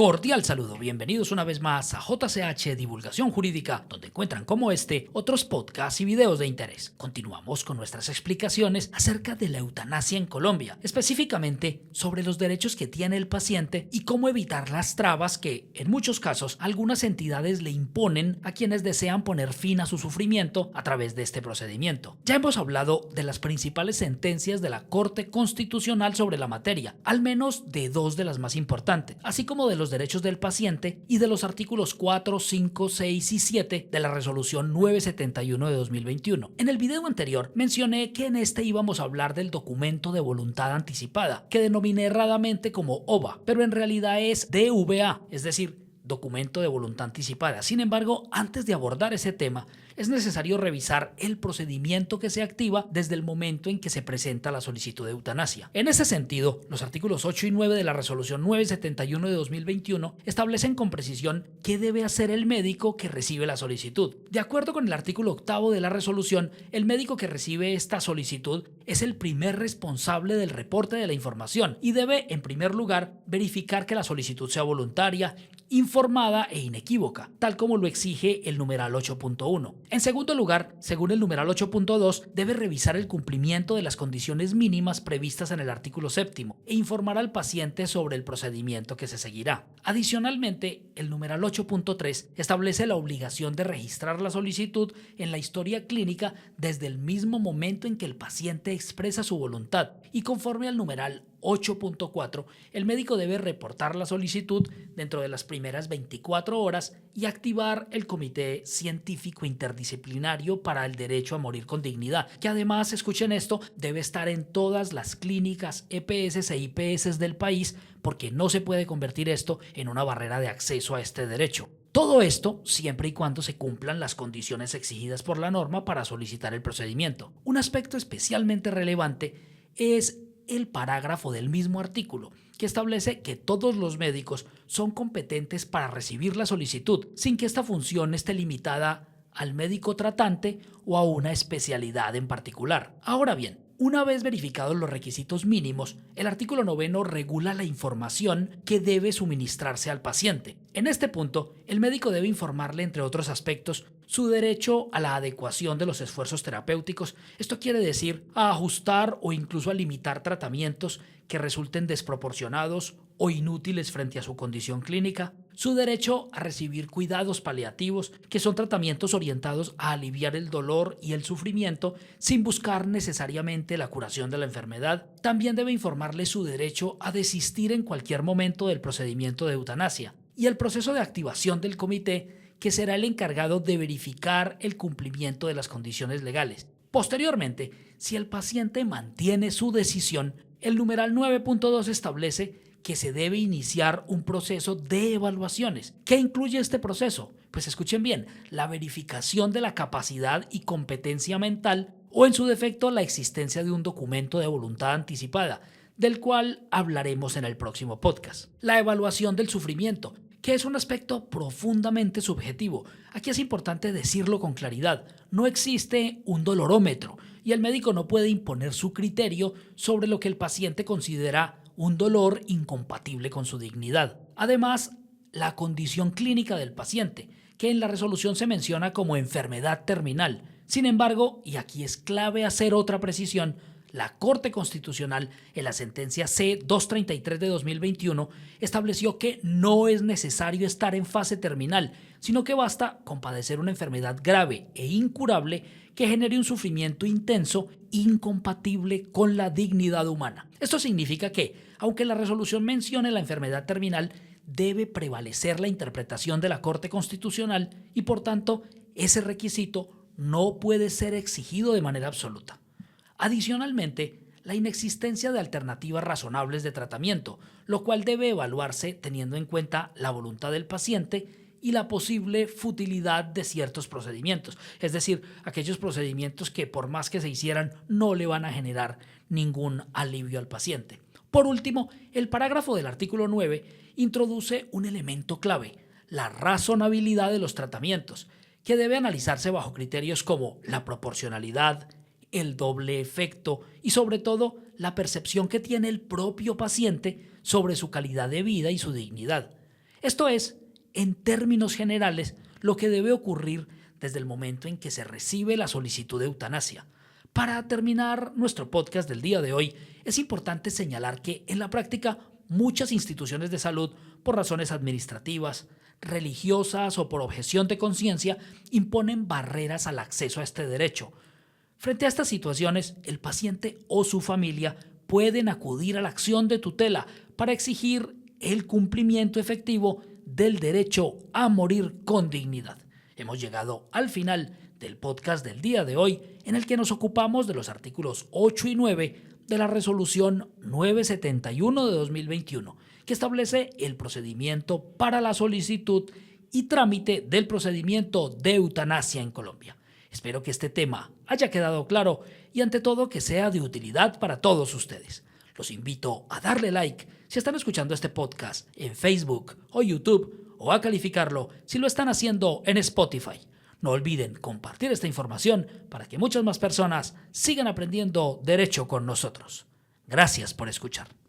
Cordial saludo, bienvenidos una vez más a JCH Divulgación Jurídica, donde encuentran como otros podcasts y videos de interés. Continuamos con nuestras explicaciones acerca de la eutanasia en Colombia, específicamente sobre los derechos que tiene el paciente y cómo evitar las trabas que, en muchos casos, algunas entidades le imponen a quienes desean poner fin a su sufrimiento a través de este procedimiento. Ya hemos hablado de las principales sentencias de la Corte Constitucional sobre la materia, al menos de dos de las más importantes, así como de los derechos del paciente y de los artículos 4, 5, 6 y 7 de la Resolución 971 de 2021. En el video anterior mencioné que en este íbamos a hablar del documento de voluntad anticipada, que denominé erradamente como OVA, pero en realidad es DVA, es decir, documento de voluntad anticipada. Sin embargo, antes de abordar ese tema, es necesario revisar el procedimiento que se activa desde el momento en que se presenta la solicitud de eutanasia. En ese sentido, los artículos 8 y 9 de la Resolución 971 de 2021 establecen con precisión qué debe hacer el médico que recibe la solicitud. De acuerdo con el artículo 8 de la resolución, el médico que recibe esta solicitud es el primer responsable del reporte de la información y debe, en primer lugar, verificar que la solicitud sea voluntaria, informada e inequívoca, tal como lo exige el numeral 8.1. En segundo lugar, según el numeral 8.2, debe revisar el cumplimiento de las condiciones mínimas previstas en el artículo 7 e informar al paciente sobre el procedimiento que se seguirá. Adicionalmente, el numeral 8.3 establece la obligación de registrar la solicitud en la historia clínica desde el mismo momento en que el paciente expresa su voluntad y conforme al numeral 8.4, el médico debe reportar la solicitud dentro de las primeras 24 horas y activar el Comité Científico Interdisciplinario para el Derecho a Morir con Dignidad, que además, escuchen esto, debe estar en todas las clínicas, EPS e IPS del país, porque no se puede convertir esto en una barrera de acceso a este derecho. Todo esto siempre y cuando se cumplan las condiciones exigidas por la norma para solicitar el procedimiento. Un aspecto especialmente relevante es el parágrafo del mismo artículo, que establece que todos los médicos son competentes para recibir la solicitud, sin que esta función esté limitada al médico tratante o a una especialidad en particular. Ahora bien, una vez verificados los requisitos mínimos, el artículo 9 regula la información que debe suministrarse al paciente. En este punto, el médico debe informarle, entre otros aspectos, su derecho a la adecuación de los esfuerzos terapéuticos. Esto quiere decir a ajustar o incluso a limitar tratamientos que resulten desproporcionados o inútiles frente a su condición clínica, su derecho a recibir cuidados paliativos, que son tratamientos orientados a aliviar el dolor y el sufrimiento sin buscar necesariamente la curación de la enfermedad. También debe informarle su derecho a desistir en cualquier momento del procedimiento de eutanasia y el proceso de activación del comité, que será el encargado de verificar el cumplimiento de las condiciones legales. Posteriormente, si el paciente mantiene su decisión, el numeral 9.2 establece que se debe iniciar un proceso de evaluaciones. ¿Qué incluye este proceso? Pues escuchen bien, la verificación de la capacidad y competencia mental o, en su defecto, la existencia de un documento de voluntad anticipada, del cual hablaremos en el próximo podcast. La evaluación del sufrimiento, que es un aspecto profundamente subjetivo. Aquí es importante decirlo con claridad. No existe un dolorómetro y el médico no puede imponer su criterio sobre lo que el paciente considera un dolor incompatible con su dignidad. Además, la condición clínica del paciente, que en la resolución se menciona como enfermedad terminal. Sin embargo, y aquí es clave hacer otra precisión, la Corte Constitucional, en la sentencia C-233 de 2021, estableció que no es necesario estar en fase terminal, sino que basta con padecer una enfermedad grave e incurable que genere un sufrimiento intenso incompatible con la dignidad humana. Esto significa que, aunque la resolución mencione la enfermedad terminal, debe prevalecer la interpretación de la Corte Constitucional y, por tanto, ese requisito no puede ser exigido de manera absoluta. Adicionalmente, la inexistencia de alternativas razonables de tratamiento, lo cual debe evaluarse teniendo en cuenta la voluntad del paciente y la posible futilidad de ciertos procedimientos, es decir, aquellos procedimientos que por más que se hicieran no le van a generar ningún alivio al paciente. Por último, el parágrafo del artículo 9 introduce un elemento clave, la razonabilidad de los tratamientos, que debe analizarse bajo criterios como la proporcionalidad, el doble efecto y sobre todo la percepción que tiene el propio paciente sobre su calidad de vida y su dignidad. Esto es, en términos generales, lo que debe ocurrir desde el momento en que se recibe la solicitud de eutanasia. Para terminar nuestro podcast del día de hoy, es importante señalar que en la práctica muchas instituciones de salud, por razones administrativas, religiosas o por objeción de conciencia, imponen barreras al acceso a este derecho. Frente a estas situaciones, el paciente o su familia pueden acudir a la acción de tutela para exigir el cumplimiento efectivo del derecho a morir con dignidad. Hemos llegado al final del podcast del día de hoy, en el que nos ocupamos de los artículos 8 y 9 de la Resolución 971 de 2021, que establece el procedimiento para la solicitud y trámite del procedimiento de eutanasia en Colombia. Espero que este tema haya quedado claro y ante todo que sea de utilidad para todos ustedes. Los invito a darle like si están escuchando este podcast en Facebook o YouTube o a calificarlo si lo están haciendo en Spotify. No olviden compartir esta información para que muchas más personas sigan aprendiendo derecho con nosotros. Gracias por escuchar.